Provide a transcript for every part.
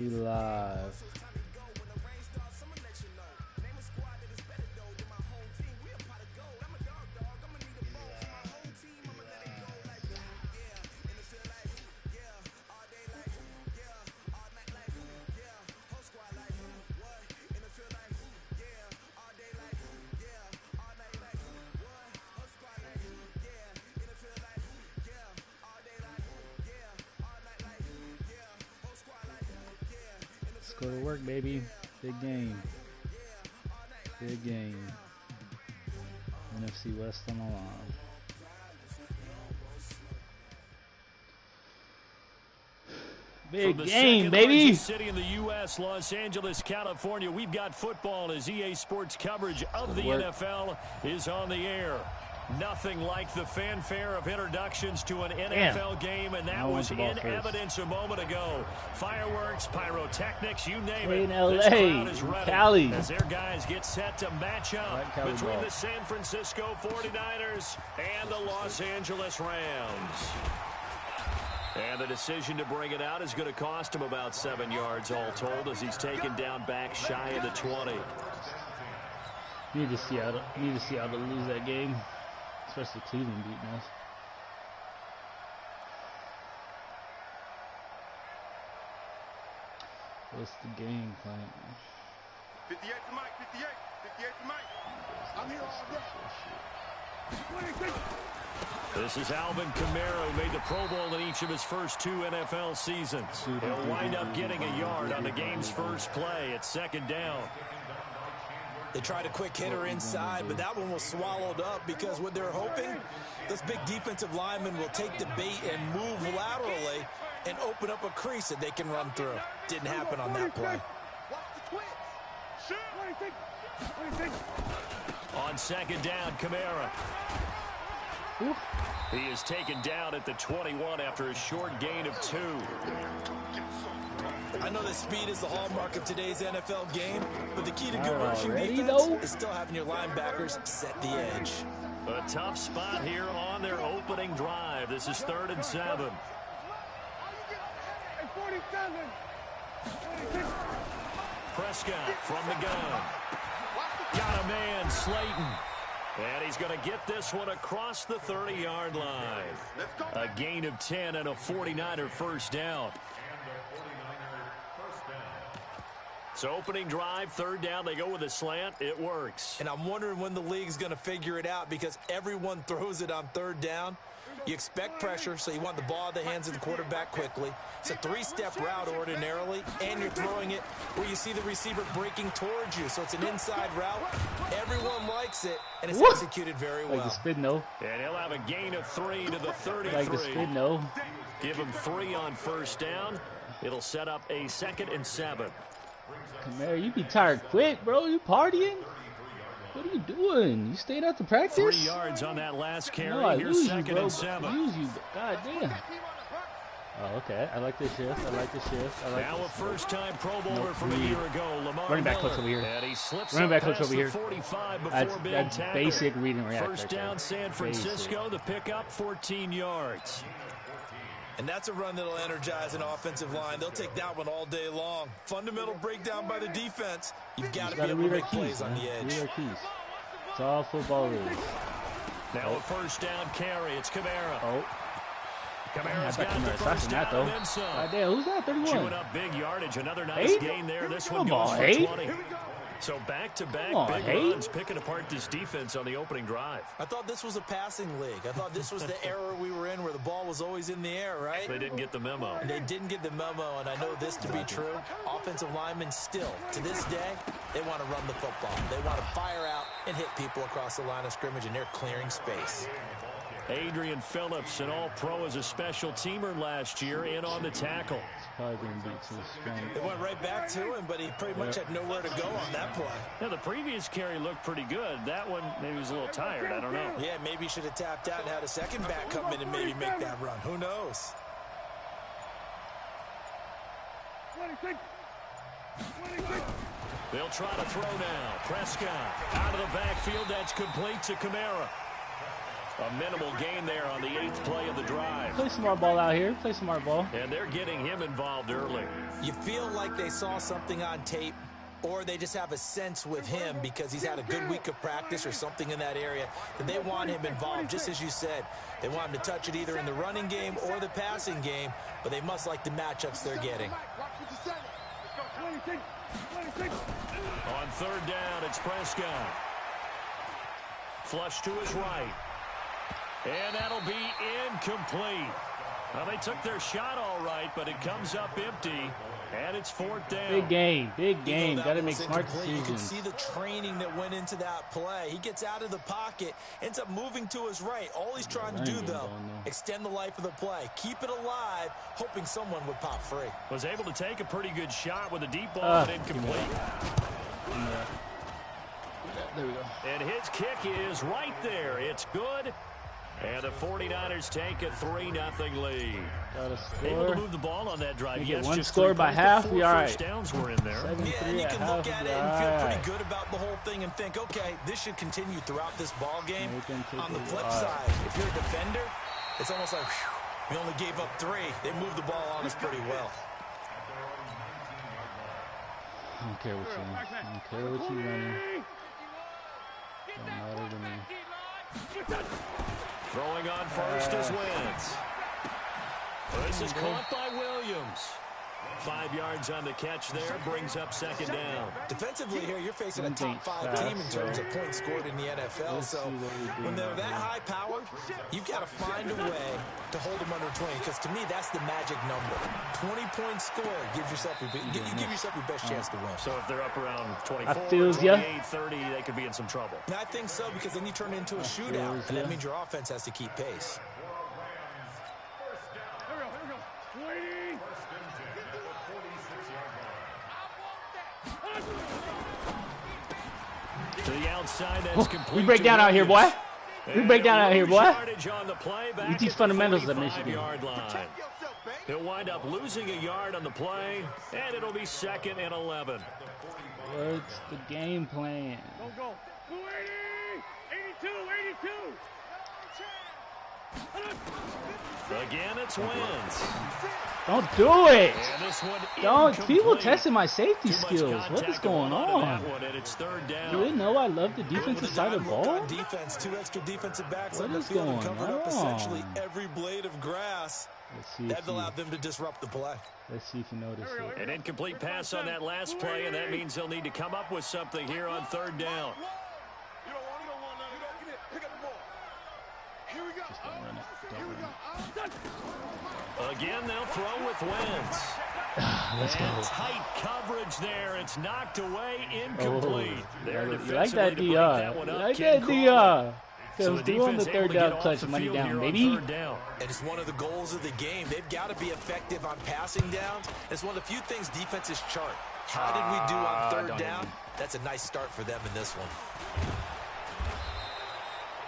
Live. Go to work, baby. Big game. Big game. NFC West on the line. Big game, baby. City in the U.S., Los Angeles, California. We've got football as EA Sports coverage of the NFL is on the air. Nothing like the fanfare of introductions to an NFL game, and that was in evidence a moment ago. Fireworks, pyrotechnics, you name it. In LA, this crowd is ready Cali. as their guys get set to match up between the San Francisco 49ers and the Los Angeles Rams. And the decision to bring it out is going to cost him about 7 yards all told as he's taken down back shy of the 20. Need to see how to lose that game. Especially Cleveland beating us. What's the game plan? 58 to Mike, 58 to Mike. I'm here all day. This is Alvin Kamara, who made the Pro Bowl in each of his first 2 NFL seasons. He'll wind up getting a yard on the game's first play at second down. They tried a quick hitter inside, but that one was swallowed up because what they're hoping, those big defensive linemen will take the bait and move laterally and open up a crease that they can run through. Didn't happen on that play. On second down, Kamara. He is taken down at the 21 after a short gain of 2. I know that speed is the hallmark of today's NFL game, but the key to good rushing defense is still having your linebackers set the edge. A tough spot here on their opening drive. This is 3rd and 7. Prescott from the gun. Got a man, Slayton. And he's going to get this one across the 30-yard line. A gain of 10 and a 49er first down. So opening drive, 3rd down, they go with a slant. It works. And I'm wondering when the league's going to figure it out because everyone throws it on 3rd down. You expect pressure, so you want the ball in the hands of the quarterback quickly. It's a 3-step route ordinarily, and you're throwing it where you see the receiver breaking towards you. So it's an inside route. Everyone likes it, and it's executed very well. Like the spin, no. And he'll have a gain of 3 to the 33. Like the spin, no. Give him 3 on first down. It'll set up a 2nd and 7. Kamara, you be tired quick, bro. You partying? What are you doing? You staying out to practice? 3 yards on that last carry. No, Here's 2nd you, bro. and 7. I lose you. God damn. Oh, okay. I like this shift. I like this shift. I like now this. A first-time Pro Bowler from a year ago, Lamar Running back Miller. coach over here. And he slips Running back up coach over here. 45 before being That's tackled. basic reading react. First down, San Francisco. The pickup, 14 yards. And that's a run that'll energize an offensive line. They'll take that one all day long. Fundamental breakdown by the defense. You've got to be able to make plays on the edge. Read our keys. It's all football is. Now a first down carry. It's Kamara. Oh. Kamara's got the first down and then some. God damn, who's that? 31. Chewing up big yardage. Another nice gain there. This one goes for 20. So back-to-back big runs picking apart this defense on the opening drive. I thought this was a passing league. I thought this was the era we were in where the ball was always in the air, right? They didn't get the memo. They didn't get the memo, and I know this to be true. Offensive linemen still, to this day, they want to run the football. They want to fire out and hit people across the line of scrimmage, and they're clearing space. Adrian Phillips, an all-pro as a special teamer last year, in on the tackle. Probably going to be too strong. It went right back to him, but he pretty much had nowhere to go on that play. Now, the previous carry looked pretty good. That one, maybe was a little tired. I don't know. Yeah, maybe he should have tapped out and had a second back come in and maybe make that run. Who knows? 26. They'll try to throw now. Prescott out of the backfield. That's complete to Kamara. A minimal gain there on the 8th play of the drive. Play smart ball out here. Play smart ball. And they're getting him involved early. You feel like they saw something on tape, or they just have a sense with him because he's had a good week of practice or something in that area that they want him involved. Just as you said, they want him to touch it either in the running game or the passing game, but they must like the matchups they're getting. On 3rd down, it's Prescott. Flush to his right. And that'll be incomplete. Well, they took their shot all right, but it comes up empty, and it's 4th down. Big game, big game. Got to make smart decisions. You can see the training that went into that play. He gets out of the pocket, ends up moving to his right. All he's trying to do, though, extend the life of the play. Keep it alive, hoping someone would pop free. Was able to take a pretty good shot with a deep ball, but incomplete. There we go. And his kick is right there. It's good. And the 49ers take a 3-0 lead. Got a score. Able to move the ball on that drive. Yes, one score by half. We all right. Downs were in there. Yeah, and you can look at it and feel pretty good about the whole thing and think, okay, this should continue throughout this ball game. On the flip side, if you're a defender, it's almost like, whew, we only gave up 3. They moved the ball on us pretty well. I don't care what you I don't care what you running. Don't matter to me. Throwing on first is Wentz. This is caught by Williams. 5 yards on the catch there, brings up 2nd down. Defensively here, you're facing a top 5 team in terms of points scored in the NFL. So when they're that high-powered, you've got to find a way to hold them under 20. Because to me, that's the magic number. 20-point score gives yourself you give yourself your best chance to win. So if they're up around 24, 28, 30, they could be in some trouble. And I think so, because then you turn it into a shootout, and that means your offense has to keep pace. To the outside, that's complete. We break down out here, boy. We break down out here, boy. We teach fundamentals at Michigan. He'll wind up losing a yard on the play, and it'll be 2nd and 11. What's the game plan? Go. 82. Again, it's Wentz. Don't do it. And this one Don't. People incomplete. testing my safety Too much skills. What is going on? That one, and it's 3rd down. Do they know I love the defensive side of the ball? Defense, 2 extra defensive backs What on the is field and going covered up essentially on? every blade of grass. Let's see That allowed them to disrupt the play. Let's see if you notice it. An incomplete pass on that last play, and that means they'll need to come up with something here on 3rd down. You don't want none. Pick up the ball. Here we go. Just don't run it. Don't run it. Again, they'll throw with Wentz. Let's go. And tight coverage there. It's knocked away, incomplete. There You like that defensively to break DR. that one You up. like Ken that Crawley. DR. So Because the do on the defense 3rd able to get down off clutch the money field down, here on baby. 3rd down. And it's one of the goals of the game. They've got to be effective on passing downs. It's one of the few things defenses chart. How did we do on 3rd down? That's a nice start for them in this one.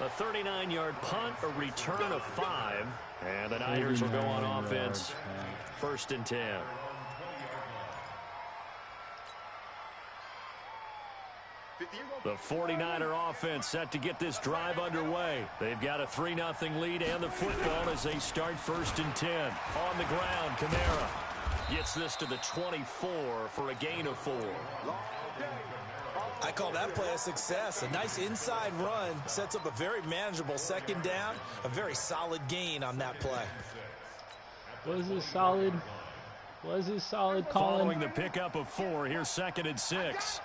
A 39-yard punt, a return of 5. And the Niners will go on offense. 1st and 10. The 49er offense set to get this drive underway. They've got a 3-0 lead and the football as they start 1st and 10. On the ground, Kamara gets this to the 24 for a gain of 4. I call that play a success. A nice inside run sets up a very manageable 2nd down. A very solid gain on that play. Was it solid? Was it solid, Colin? Following the pickup of 4, here's 2nd and 6.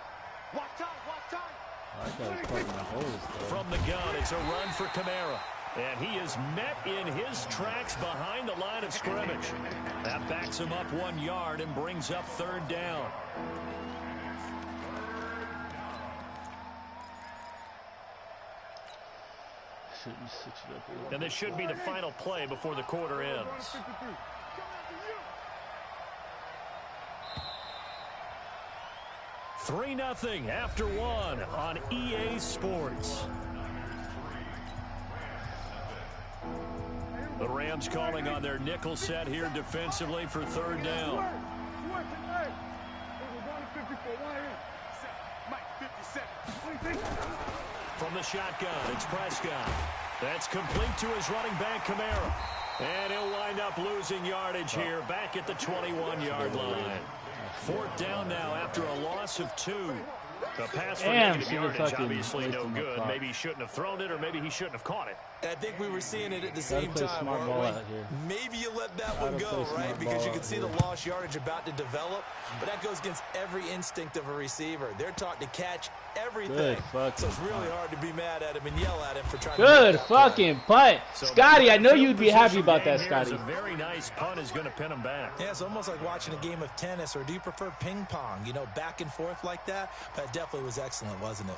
I thought it was caught in the holes, though. From the gun, it's a run for Kamara. And he is met in his tracks behind the line of scrimmage. That backs him up 1 yard and brings up 3rd down. And this should be the final play before the quarter ends. $3-0 after 1 on EA Sports. The Rams calling on their nickel set here defensively for 3rd down. From the shotgun, it's Prescott. That's complete to his running back, Kamara. And he'll wind up losing yardage here back at the 21-yard line. 4th down now after a loss of 2. The pass for negative yardage, obviously no good. Maybe he shouldn't have thrown it, or maybe he shouldn't have caught it. And I think we were seeing it at the same time, weren't we? Maybe you let that one go, right? Because you can see the lost yardage about to develop. But that goes against every instinct of a receiver. They're taught to catch everything. So it's really hard to be mad at him and yell at him for trying to make that fucking punt. Scotty, I know you'd be happy about that, Scotty. A very nice punt is going to pin him back. Yeah, it's almost like watching a game of tennis, or do you prefer ping pong? You know, back and forth like that? But it definitely was excellent, wasn't it?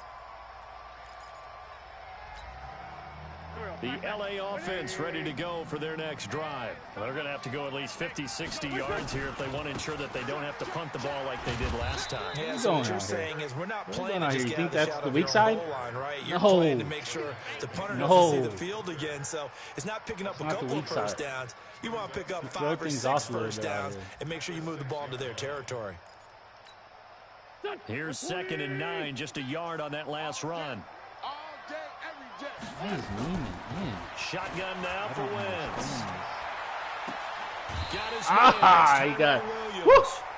The LA offense ready to go for their next drive. They're going to have to go at least 50, 60 yards here if they want to ensure that they don't have to punt the ball like they did last time. Yeah, so what you're saying is we're not playing to just get out that's the weak side line, right? You're playing to make sure the punter doesn't see the field again. So it's not picking up a couple of first downs. You want to pick up 5 or 6 first downs and make sure you move the ball into their territory. Here's 2nd and 9, just a yard on that last run. Shotgun now for Wentz. Got his he got.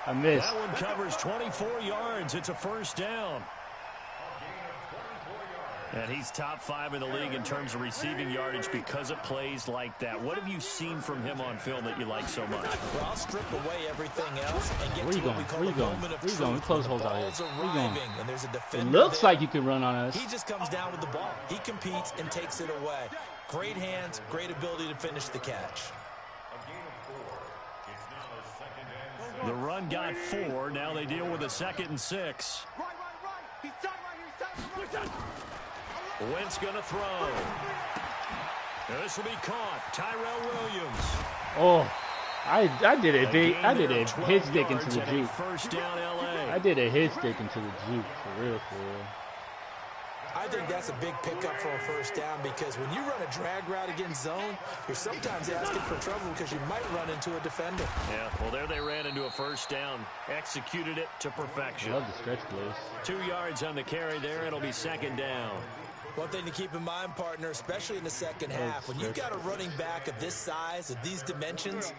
I missed. That one covers 24 yards. It's a first down. And he's top 5 in the league in terms of receiving yardage because of plays like that. What have you seen from him on film that you like so much? Well, I'll strip away everything else and get Where to you what going? we call Where you the going? moment of Where you going? truth. Close holes out here. Where you going? And there's a defender It looks there. like you can run on us. He just comes down with the ball. He competes and takes it away. Great hands, great ability to finish the catch. The run got 4. Now they deal with a 2nd and 6. Wentz going to throw. This will be caught. Tyrell Williams. Oh, I did a big. I did a hit stick into the juke. First down, LA. I did a hit stick into the juke for real, for real. I think that's a big pickup for a first down because when you run a drag route against zone, you're sometimes asking for trouble because you might run into a defender. Yeah, well, there they ran into a first down. Executed it to perfection. I love the stretch plays. 2 yards on the carry there. It'll be 2nd down. One thing to keep in mind, partner, especially in the second half, when you've got a running back of this size, of these dimensions,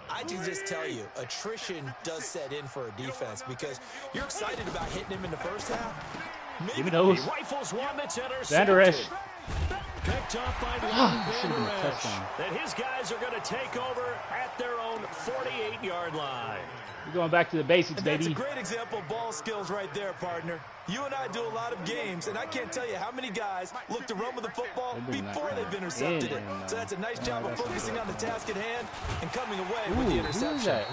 I can just tell you, attrition does set in for a defense because you're excited about hitting him in the first half. Give me those. He rifles one that's Vander Esch. Picked up by Vander Esch. That his guys are going to take over at their own 48-yard line. We're going back to the basics, baby. That's a great example of ball skills right there, partner. You and I do a lot of games, and I can't tell you how many guys look to run with the football before they've intercepted it. So that's a nice job of focusing on the task at hand and coming away with the interception.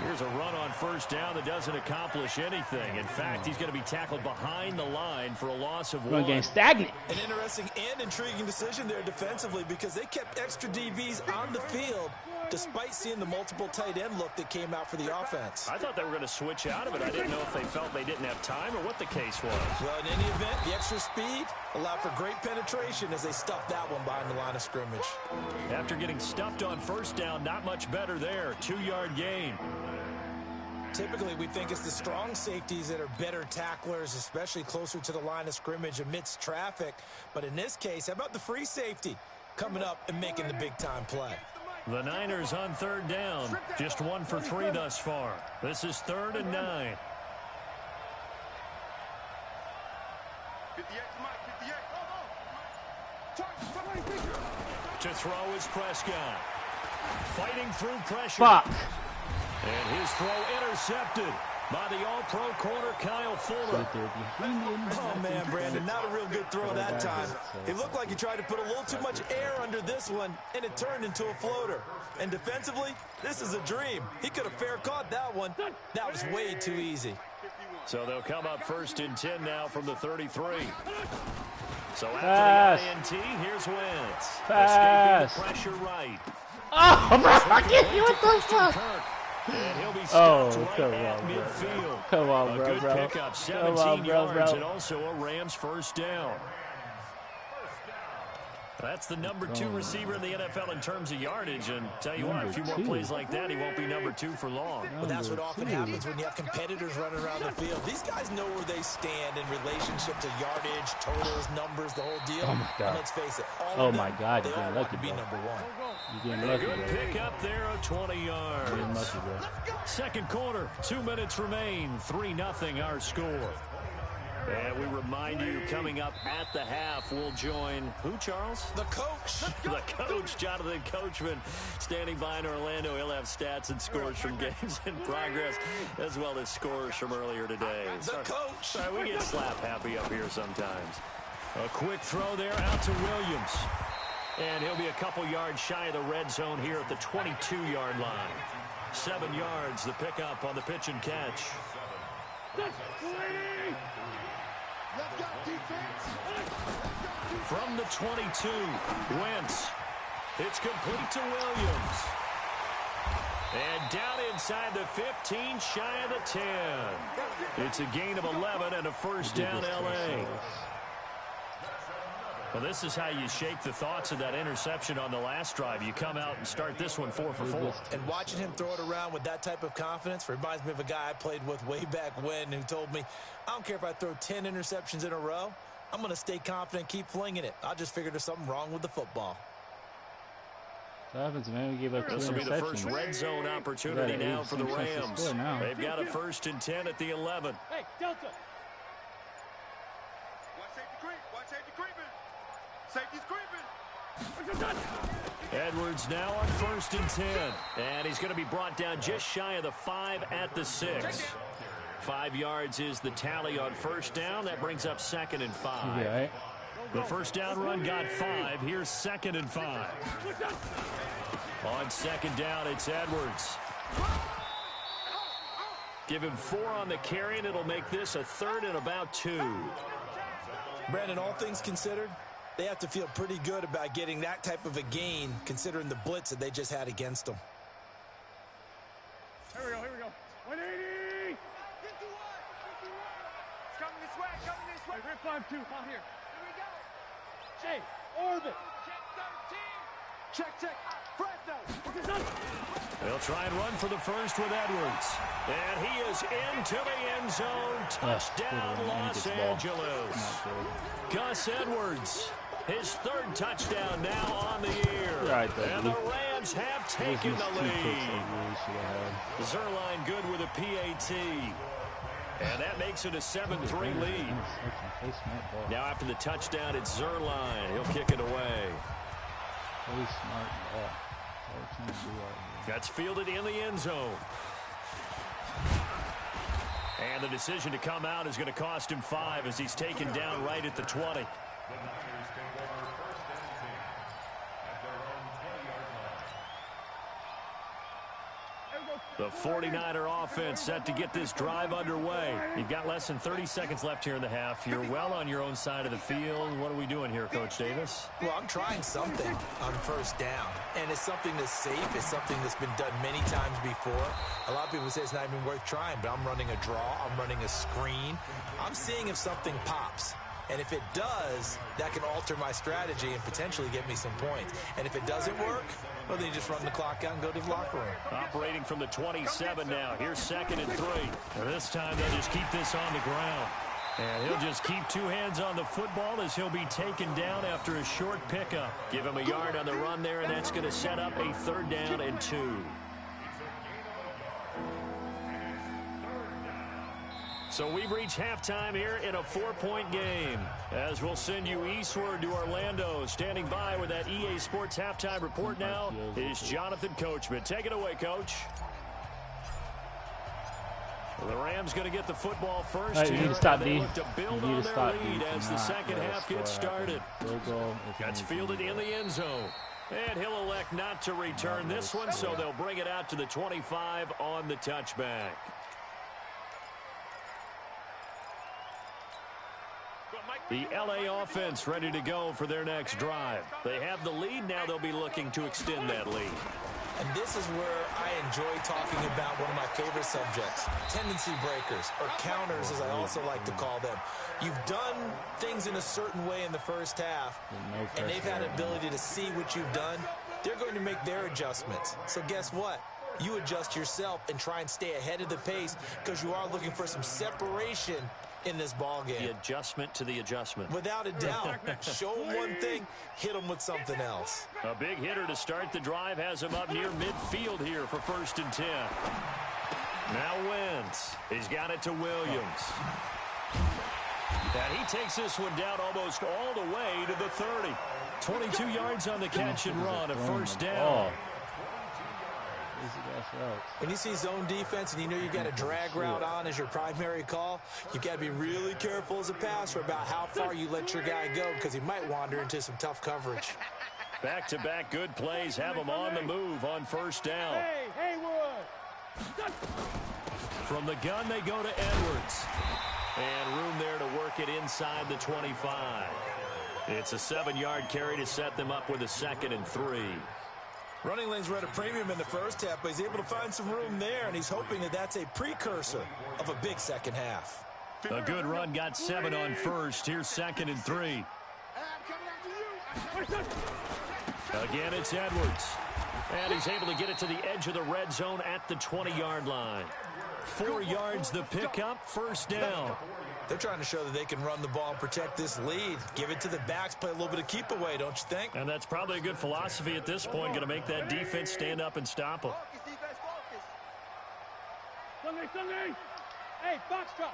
Here's a run on first down that doesn't accomplish anything. In fact, he's going to be tackled behind the line for a loss of 1. Run game stagnant. An interesting and intriguing decision there defensively because they kept extra DBs on the field despite seeing the multiple tight end look that came out for the offense. I thought they were going to switch out of it. I didn't know if they felt they didn't have time or what the case was. Well, in any event, the extra speed allowed for great penetration as they stuffed that one behind the line of scrimmage. After getting stuffed on first down, not much better there. 2-yard gain. Typically, we think it's the strong safeties that are better tacklers, especially closer to the line of scrimmage amidst traffic. But in this case, how about the free safety coming up and making the big-time play? The Niners on 3rd down. Just 1 for 3 thus far. This is 3rd and 9. 58 to Mike, 58. To throw is Prescott. Fighting through pressure. Fuck. And his throw intercepted by the all-pro corner, Kyle Fuller. Oh, man, Brandon, not a real good throw that time. It looked like he tried to put a little too much air under this one, and it turned into a floater. And defensively, this is a dream. He could have fair caught that one. That was way too easy. So they'll come up 1st and 10 now from the 33. So after the INT, here's Wentz. Escaping the pressure right. Oh, bro, I can't hear what the fuck. And he'll be stopped right come at on, midfield. Come on, a bro, good bro. pickup, 17 yards, and also a Rams first down. That's the number 2 receiver in the NFL in terms of yardage. And tell you what, a few more plays like that, he won't be number 2 for long. Well, that's what often happens when you have competitors running around the field. These guys know where they stand in relationship to yardage, totals, numbers, the whole deal. Oh, my God. And let's face it, Oh, my God. they You're all getting want lucky, to be bro. number 1. You're getting A lucky, good bro. pick up there of 20 yards. You're getting lucky, bro. Second quarter, 2 minutes remain, 3-0 our score. And we remind you, coming up at the half, we'll join who, Charles? The coach. The coach, Jonathan Coachman, standing by in Orlando. He'll have stats and scores from games in progress, as well as scores from earlier today. The coach. Sorry, we get slap happy up here sometimes. A quick throw there out to Williams. And he'll be a couple yards shy of the red zone here at the 22-yard line. 7 yards, the pickup on the pitch and catch. From the 22, Wentz. It's complete to Williams. And down inside the 15, shy of the 10. It's a gain of 11 and a first down, L.A. Well, this is how you shake the thoughts of that interception on the last drive. You come out and start this one 4 for 4. And watching him throw it around with that type of confidence reminds me of a guy I played with way back when who told me, I don't care if I throw 10 interceptions in a row. I'm going to stay confident, keep flinging it. I just figured there's something wrong with the football. What happens, man? We gave up 2 interceptions. This will be the first red zone opportunity now for the Rams. They've got a 1st and 10 at the 11. Hey, Delta. Watch safety creep. Watch safety creeping. Safety's creeping. Edwards now on 1st and 10. And he's going to be brought down just shy of the 5 at the 6. 5 yards is the tally on first down. That brings up 2nd and 5. Yeah, right. The first down run got 5. Here's 2nd and 5. On 2nd down, it's Edwards. Give him 4 on the carry, and it'll make this a 3rd and about 2. Brandon, all things considered, they have to feel pretty good about getting that type of a gain considering the blitz that they just had against them. Here we go. 180. 51. It's coming this way. Rip 5-2. Out here. Here we go. Jay, orbit. Check 13. Check. Fresno. They'll try and run for the first with Edwards. And he is into the end zone. Touchdown, Los Angeles. Gus Edwards, his 3rd touchdown now on the year. Right, and the Rams have taken the lead. Zerline good with a PAT. And that makes it a 7-3 lead. Now after the touchdown, it's Zerline. He'll kick it away. Very smart ball. That's fielded in the end zone. And the decision to come out is going to cost him 5 as he's taken down right at the 20. The 49er offense set to get this drive underway. You've got less than 30 seconds left here in the half. You're well on your own side of the field. What are we doing here, Coach Davis? Well, I'm trying something on first down, and it's something that's safe. It's something that's been done many times before. A lot of people say it's not even worth trying, but I'm running a draw. I'm running a screen. I'm seeing if something pops. And if it does, that can alter my strategy and potentially get me some points. And if it doesn't work, well, then you just run the clock out and go to the locker room. Operating from the 27 now. Here's 2nd and 3. And this time they'll just keep this on the ground. And he'll just keep 2 hands on the football as he'll be taken down after a short pickup. Give him a yard on the run there, and that's going to set up a 3rd down and 2. So we've reached halftime here in a 4-point game. As we'll send you eastward to Orlando. Standing by with that EA Sports halftime report now is Jonathan Coachman. Take it away, Coach. Well, the Rams going to get the football first. Right, you need to stop, D. Look to build on their lead as the second half gets started. That's fielded in the end zone. And he'll elect not to return this one, so they'll bring it out to the 25 on the touchback. The LA offense ready to go for their next drive. They have the lead. Now they'll be looking to extend that lead. And this is where I enjoy talking about one of my favorite subjects, tendency breakers, or counters as I also like to call them. You've done things in a certain way in the first half, and they've had an ability to see what you've done. They're going to make their adjustments. So guess what? You adjust yourself and try and stay ahead of the pace because you are looking for some separation in this ball game. The adjustment to the adjustment. Without a doubt. Show them one thing, hit them with something else. A big hitter to start the drive has him up near midfield here for 1st and 10. Now Wentz. He's got it to Williams. And he takes this one down almost all the way to the 30. 22 yards on the catch and run, a 1st down. When you see zone defense and you know you've got a drag route on as your primary call, you've got to be really careful as a passer about how far you let your guy go because he might wander into some tough coverage. Back-to-back good plays have him on the move on 1st down. Hey, Haywood! From the gun, they go to Edwards. And room there to work it inside the 25. It's a 7-yard carry to set them up with a 2nd and 3. Running lanes were at a premium in the first half, but he's able to find some room there, and he's hoping that that's a precursor of a big second half. A good run got 7 on 1st. Here's 2nd and 3. Again, it's Edwards. And he's able to get it to the edge of the red zone at the 20-yard line. 4 yards the pickup, 1st down. They're trying to show that they can run the ball and protect this lead. Give it to the backs, play a little bit of keep away, don't you think? And that's probably a good philosophy at this point, going to make that defense stand up and stop them. Sunday. Hey, box drop.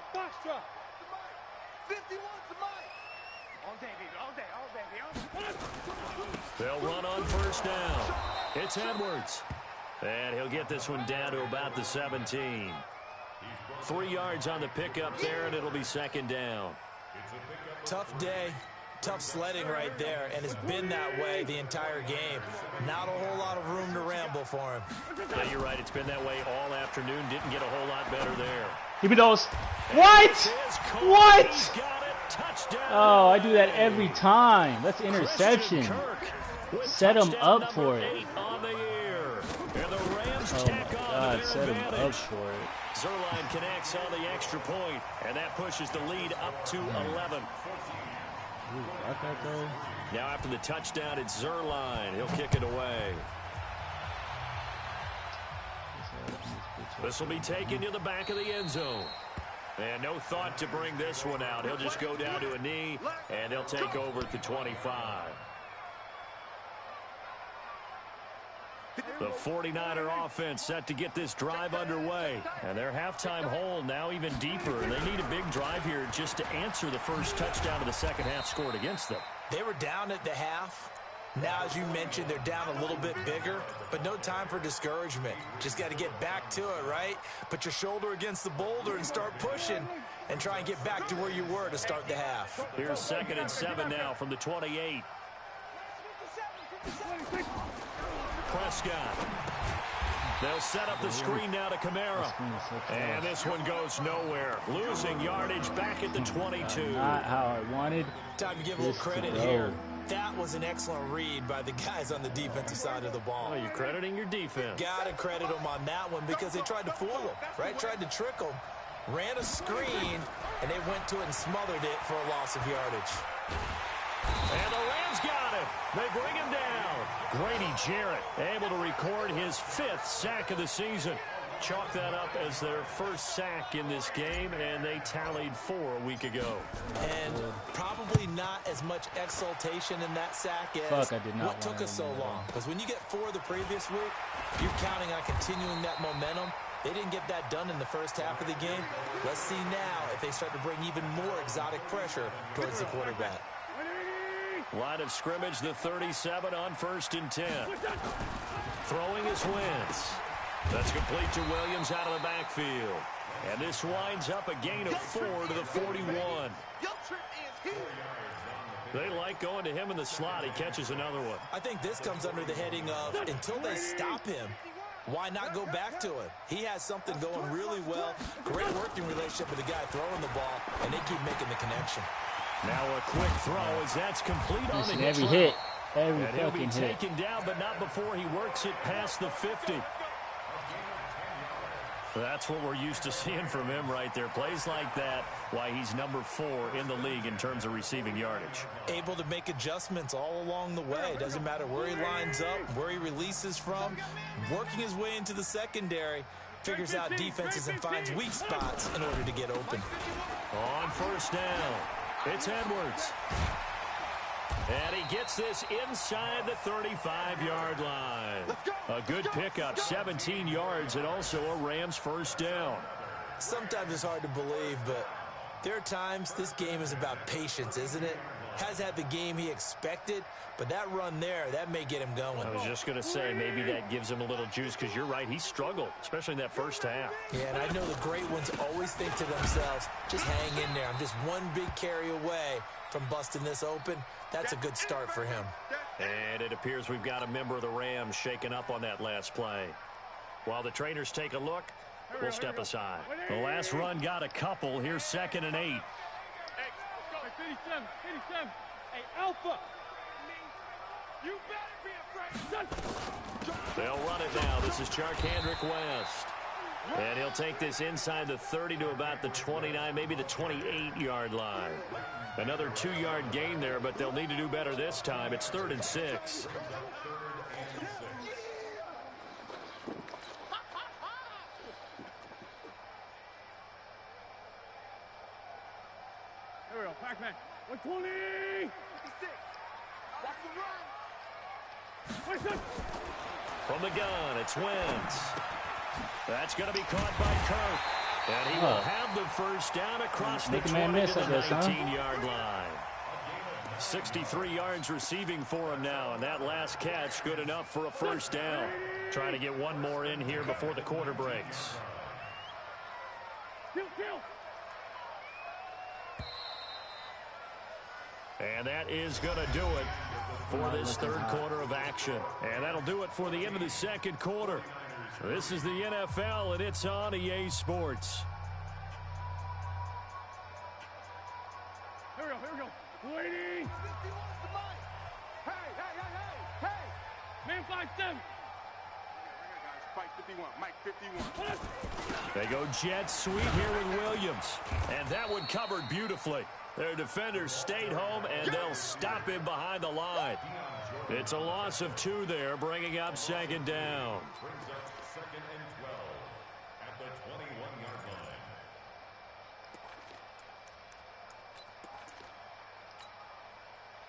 51 to Mike. All day, baby. They'll run on 1st down. It's Edwards. And he'll get this one down to about the 17. 3 yards on the pickup there, and it'll be 2nd down. Tough day, tough sledding right there, and it's been that way the entire game. Not a whole lot of room to ramble for him. Yeah, you're right. It's been that way all afternoon. Didn't get a whole lot better there. Give me those. What? Oh, I do that every time. That's interception. Set him up for it. On the year. And the Rams Oh tack my on God, the set him advantage. up for it. Zerline connects on the extra point, and that pushes the lead up to 11. Ooh, got that though. Now after the touchdown, it's Zerline. He'll kick it away. This will be taken to the back of the end zone. And no thought to bring this one out. He'll just go down to a knee, and they'll take over at the 25. The 49er offense set to get this drive underway. And their halftime hole now even deeper. And they need a big drive here just to answer the first touchdown of the second half scored against them. They were down at the half. Now, as you mentioned, they're down a little bit bigger, but no time for discouragement. Just got to get back to it, right? Put your shoulder against the boulder and start pushing and try and get back to where you were to start the half. Here's 2nd and 7 now from the 28. Prescott. They'll set up the screen now to Kamara. And this one goes nowhere. Losing yardage back at the 22. Not how I wanted. Time to give a little credit here. That was an excellent read by the guys on the defensive side of the ball. Oh, you're crediting your defense. Got to credit them on that one because they tried to fool them, right? Tried to trick them. Ran a screen, and they went to it and smothered it for a loss of yardage. And the Rams got him. They bring him down. Grady Jarrett able to record his 5th sack of the season. Chalk that up as their first sack in this game, and they tallied 4 a week ago. And probably not as much exultation in that sack as what took us so long. Because when you get 4 the previous week, you're counting on continuing that momentum. They didn't get that done in the first half of the game. Let's see now if they start to bring even more exotic pressure towards the quarterback. Line of scrimmage, the 37 on 1st and 10. Throwing his Wentz. That's complete to Williams out of the backfield. And this winds up a gain of 4 to the 41. They like going to him in the slot. He catches another one. I think this comes under the heading of until they stop him, why not go back to him? He has something going really well. Great working relationship with the guy throwing the ball, and they keep making the connection. Now a quick throw as that's complete on the every hit. Every and he'll be fucking hit. taken down, but not before he works it past the 50. That's what we're used to seeing from him right there. Plays like that, why he's number 4 in the league in terms of receiving yardage. Able to make adjustments all along the way. Doesn't matter where he lines up, where he releases from. Working his way into the secondary. Figures out defenses and finds weak spots in order to get open. On first down, it's Edwards. And he gets this inside the 35-yard line. A good pickup, 17 yards, and also a Rams first down. Sometimes it's hard to believe, but there are times this game is about patience, isn't it? Has had the game he expected, but that run there, that may get him going. I was just going to say, maybe that gives him a little juice, because you're right, he struggled, especially in that first half. Yeah, and I know the great ones always think to themselves, just hang in there. I'm just one big carry away from busting this open. That's a good start for him. And it appears we've got a member of the Rams shaken up on that last play. While the trainers take a look, we'll step aside. The last run got a couple. Here's 2nd and 8. Hey, 87. Hey, Alpha. You better be afraid. They'll run it now. This is Charkandrick West. And he'll take this inside the 30 to about the 29, maybe the 28-yard line. Another 2-yard gain there, but they'll need to do better this time. It's 3rd and 6. Here we go, Pac-Man. 120. 56. Watch the run. From the gun, it's Wentz. That's going to be caught by Kirk. And he will have the first down across the 20 to the 19-yard line. 63 yards receiving for him now, and that last catch good enough for a first down. Trying to get one more in here before the quarter breaks. And that is going to do it for this third quarter of action. And that'll do it for the end of the second quarter. This is the NFL, and it's on EA Sports. Here we go. Waiting. Hey. Man 5-7. Spike 51, Mike 51. They go jet sweep here with Williams. And that one covered beautifully. Their defenders stayed home, and they'll stop him behind the line. It's a loss of 2 there, bringing up 2nd down.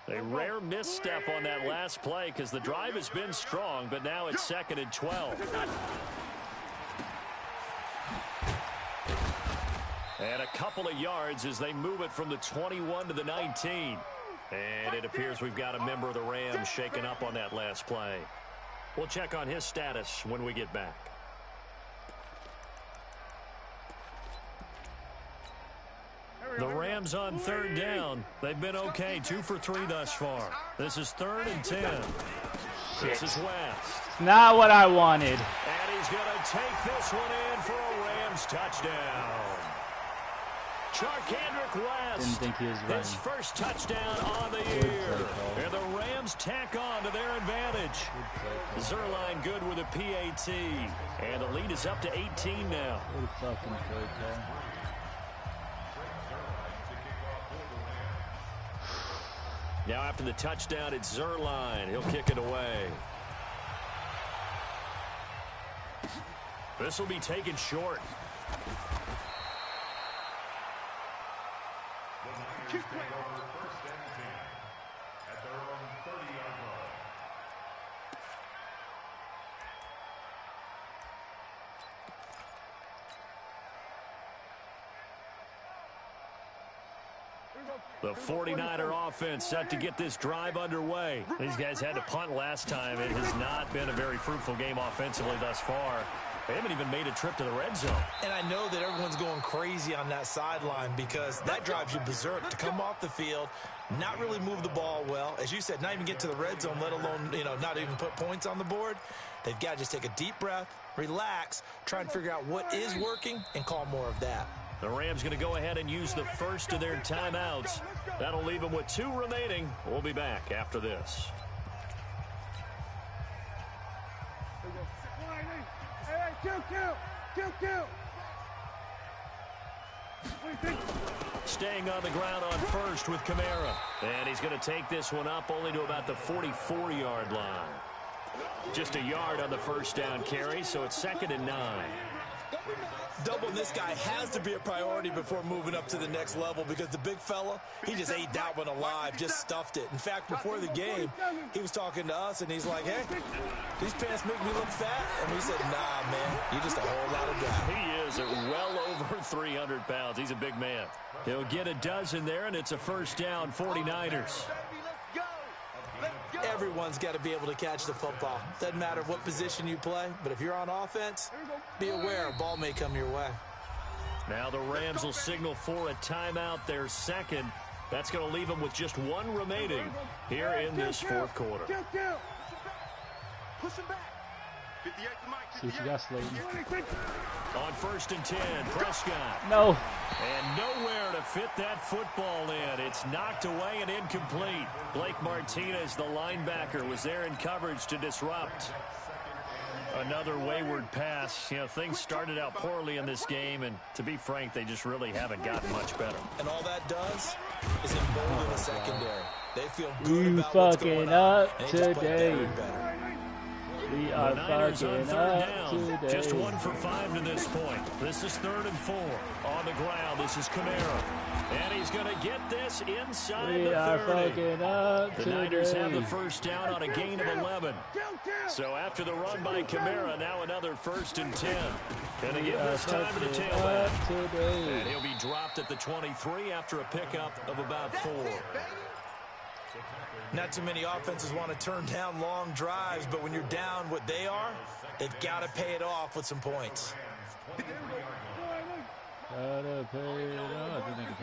A rare misstep on that last play because the drive has been strong, but now it's 2nd and 12. And a couple of yards as they move it from the 21 to the 19. And it appears we've got a member of the Rams shaken up on that last play. We'll check on his status when we get back. The Rams on 3rd down. They've been okay, 2 for 3 thus far. This is 3rd and 10. This is West. Not what I wanted. And he's going to take this one in for a Rams touchdown. Charkandrick West. Didn't think he was running. His first touchdown on the year. And the Rams tack on to their advantage. Zerline good with a PAT. And the lead is up to 18 now. Good fucking play call. Now after the touchdown, it's Zerline. He'll kick it away. This will be taken short. The 49er offense set to get this drive underway. These guys had to punt last time. It has not been a very fruitful game offensively thus far. They haven't even made a trip to the red zone. And I know that everyone's going crazy on that sideline because that drives you berserk to come off the field, not really move the ball well. As you said, not even get to the red zone, let alone, not even put points on the board. They've got to just take a deep breath, relax, try and figure out what is working, and call more of that. The Rams going to go ahead and use the first of their timeouts. That'll leave them with 2 remaining. We'll be back after this. Staying on the ground on first with Kamara. And he's going to take this one up only to about the 44-yard line. Just a yard on the first down carry, so it's 2nd and 9. Doubling this guy has to be a priority before moving up to the next level because the big fella, he just ate that one alive, just stuffed it. In fact, before the game, he was talking to us, and he's like, hey, these pants make me look fat. And we said, nah, man, you're just a whole lot of guy. He is at well over 300 pounds. He's a big man. He'll get a dozen there, and it's a first down, 49ers. Everyone's got to be able to catch the football. Doesn't matter what position you play, but if you're on offense, be aware a ball may come your way. Now the Rams will signal for a timeout, their second. That's going to leave them with just one remaining here in this fourth quarter. Push him back. See what you got, Slayton. On 1st and 10, Prescott. No. And nowhere to fit that football in. It's knocked away and incomplete. Blake Martinez, the linebacker, was there in coverage to disrupt. Another wayward pass. You know, things started out poorly in this game, and to be frank, they just really haven't gotten much better. And all that does is embolden the secondary. They feel good about what's fucking going up on. today. We are The Niners on fucking 3rd up down. today. Just 1 for 5 to this point. This is 3rd and 4. On the ground, this is Kamara. And he's going to get this inside We the are 30. fucking up The Niners have the today. first down on a gain of 11. So after the run by Kamara, now another 1st and 10. Going to give this time to the tailback. Today. And he'll be dropped at the 23 after a pickup of about 4. Not too many offenses want to turn down long drives, but when you're down what they are, they've got to pay it off with some points. Gotta pay it off. I think it's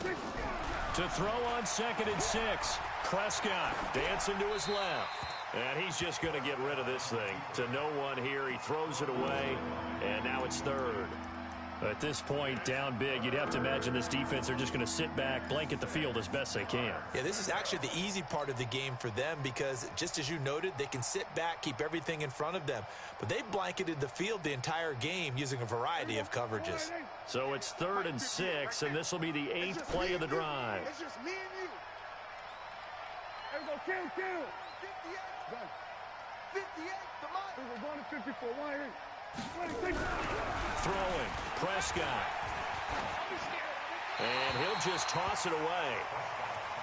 hard. To throw on 2nd and 6. Prescott dancing to his left. And he's just going to get rid of this thing. To no one here. He throws it away. And now it's 3rd. At this point, down big, you'd have to imagine this defense are just going to sit back, blanket the field as best they can. Yeah, this is actually the easy part of the game for them because, just as you noted, they can sit back, keep everything in front of them. But they've blanketed the field the entire game using a variety of coverages. So it's 3rd and 6, and this will be the 8th play of the drive. It's just me and you. There we go, kill. 58, the mic. We're going to 54, 1 Throwing, Prescott. And he'll just toss it away.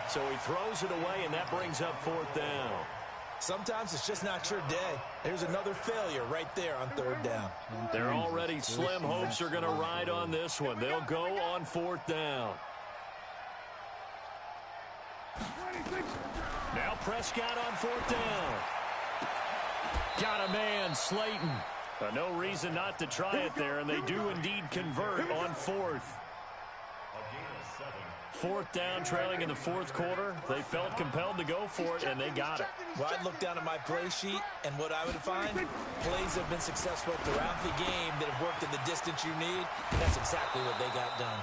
So he throws it away, and that brings up 4th down. Sometimes it's just not your day. There's another failure right there on 3rd down. Their already slim hopes are going to ride on this one. They'll go on 4th down. Now Prescott on 4th down. Got a man, Slayton. No reason not to try it there, and they do indeed convert on 4th. 4th down, trailing in the 4th quarter. They felt compelled to go for it, and they got it. Well, I'd look down at my play sheet, and what I would find, plays have been successful throughout the game that have worked in the distance you need. That's exactly what they got done.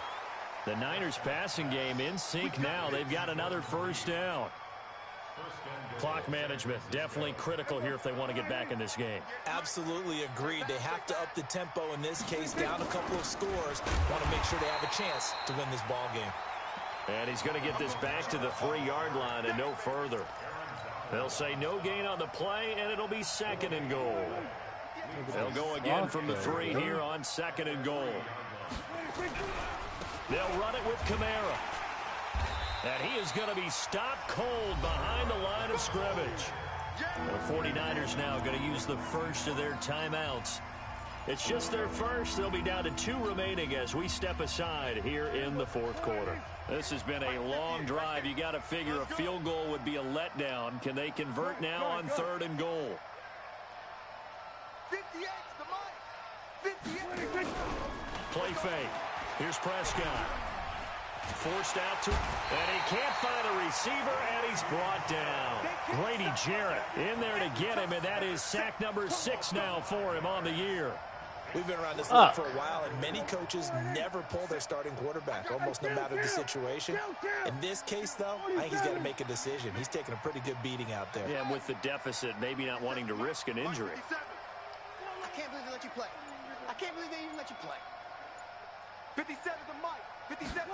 The Niners passing game in sync now. They've got another first down. Clock management definitely critical here if they want to get back in this game. Absolutely agreed. They have to up the tempo in this case, down a couple of scores. Want to make sure they have a chance to win this ball game. And he's going to get this back to the 3-yard line and no further. They'll say no gain on the play, and it'll be 2nd and goal. They'll go again from the 3 here on 2nd and goal. They'll run it with Kamara. And he is going to be stopped cold behind the line of scrimmage. The 49ers now going to use the first of their timeouts. It's just their first. They'll be down to 2 remaining as we step aside here in the 4th quarter. This has been a long drive. You got to figure a field goal would be a letdown. Can they convert now on 3rd and goal? 58, the mic. 58. Play fake. Here's Prescott. Forced out to, and he can't find a receiver, and he's brought down. Grady Jarrett in there to get him, and that is sack number 6 now for him on the year. We've been around this league for a while, and many coaches never pull their starting quarterback, almost no matter the situation. In this case, though, I think he's got to make a decision. He's taking a pretty good beating out there. Yeah, and with the deficit, maybe not wanting to risk an injury. can't believe they let you play. I can't believe they even let you play. 57 to Mike. 57.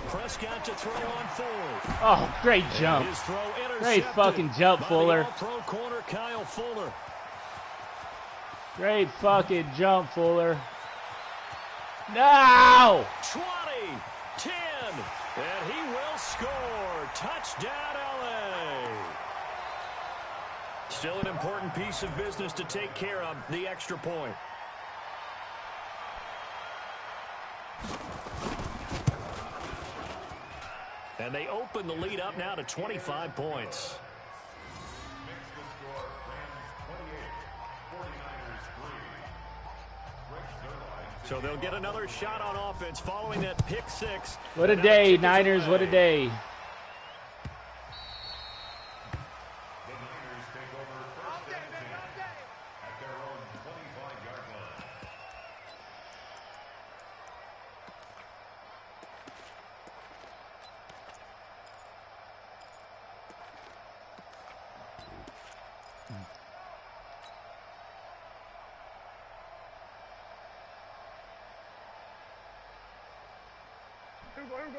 Prescott to throw on fourth. Oh, great jump. His throw intercepted. Great fucking jump, Fuller. Pro corner Kyle Fuller. Great fucking jump, Fuller. No! 20, 10, and he will score. Touchdown, LA. Still an important piece of business to take care of, the extra point. And they open the lead up now to 25 points. So they'll get another shot on offense following that pick six. What a day, Niners. What a day.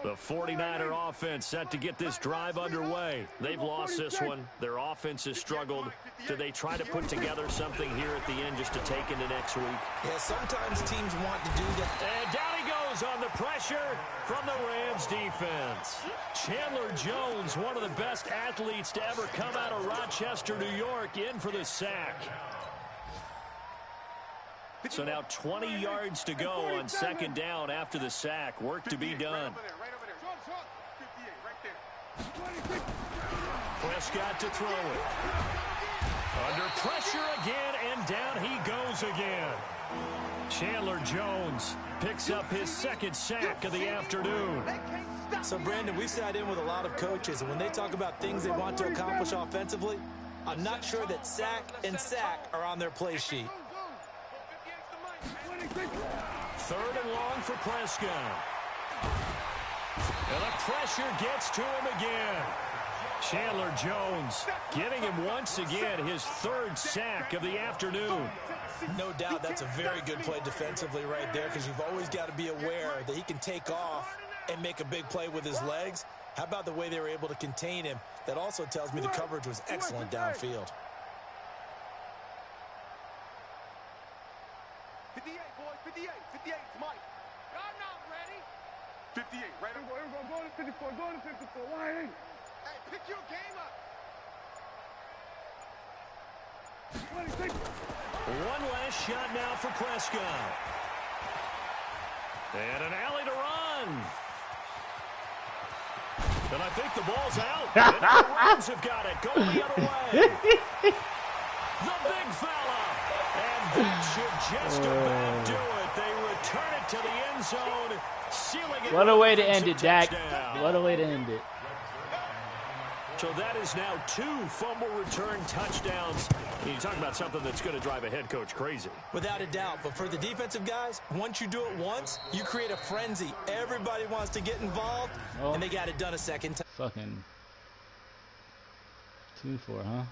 The 49er offense set to get this drive underway. They've lost this one. Their offense has struggled. Do they try to put together something here at the end just to take into next week? Yeah, sometimes teams want to do that. And down he goes on the pressure from the Rams defense. Chandler Jones, one of the best athletes to ever come out of Rochester, New York, in for the sack. So now 20 yards to go on second down after the sack. Work to be done. Prescott to throw it. Under pressure again, and down he goes again. Chandler Jones picks up his second sack of the afternoon. So, Brandon, we sat in with a lot of coaches, and when they talk about things they want to accomplish offensively, I'm not sure that sack and sack are on their play sheet. Third and long for Prescott. And the pressure gets to him again. Chandler Jones getting him once again his third sack of the afternoon. No doubt that's a very good play defensively right there, because you've always got to be aware that he can take off and make a big play with his legs. How about the way they were able to contain him? That also tells me the coverage was excellent downfield. 58, boys, 58, 58, it's Mike. Y'all not ready? 58, right? Go to 54, go to 54. Why ain't? Hey, pick your game up. 26. One last shot now for Prescott. And an alley to run. And I think the ball's out. And the Rams have got it. Going the other way. The big fella. And that should just about do it. They return it to the end zone, sealing it. What a way to end it, Dak. What a way to end it. So that is now 2 fumble return touchdowns. You talk about something that's going to drive a head coach crazy. Without a doubt. But for the defensive guys, once you do it once, you create a frenzy. Everybody wants to get involved, and they got it done a second time. Fucking 2-4, huh?